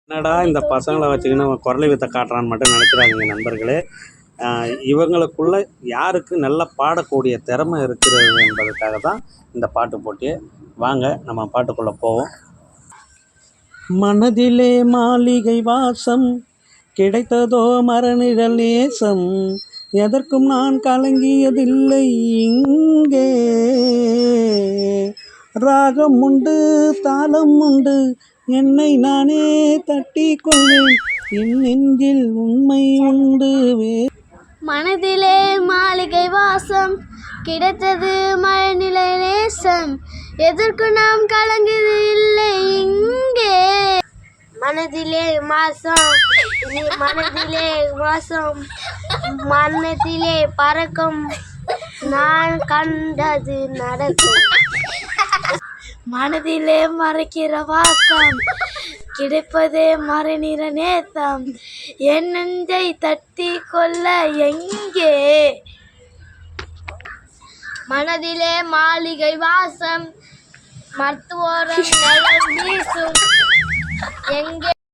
என்னடா இந்த பசங்களை வச்சுக்கின்னு குரலை வித்த காட்டுறான்னு மட்டும் நினச்சிடாதீங்க நண்பர்களே. இவங்களுக்குள்ள யாருக்கு நல்லா பாடக்கூடிய திறமை இருக்கிறது என்பதற்காக தான் இந்த பாட்டு போட்டியே. வாங்க நம்ம பாட்டுக்குள்ளே போவோம். மனதிலே மாளிகை வாசம், கிடைத்ததோ மரநிழல் நேசம், எதற்கும் நான் கலங்கியதில்லை இங்கே. ராகம் உண்டு தாளம் உண்டு, என்னை நானே தட்டி கொள்வேன், என் நெஞ்சில் உண்மை உண்டு. மனதிலே மாளிகை வாசம், கிடைத்தது மழைநிலை நேசம், எதற்கு நாம் கலங்குது இல்லை இங்கே. மனதிலே மாசம், மனதிலே வாசம், மனதிலே பறக்கும், நான் கண்டது நடக்கும். மனதிலே மறைக்கிற வாசம், கிடைப்பதே மறைநிற நேசம், என் நெஞ்சை தட்டி கொள்ள எங்கே. மனதிலே மாளிகை வாசம், மருத்துவரம் நிழல் வீசும், எங்கே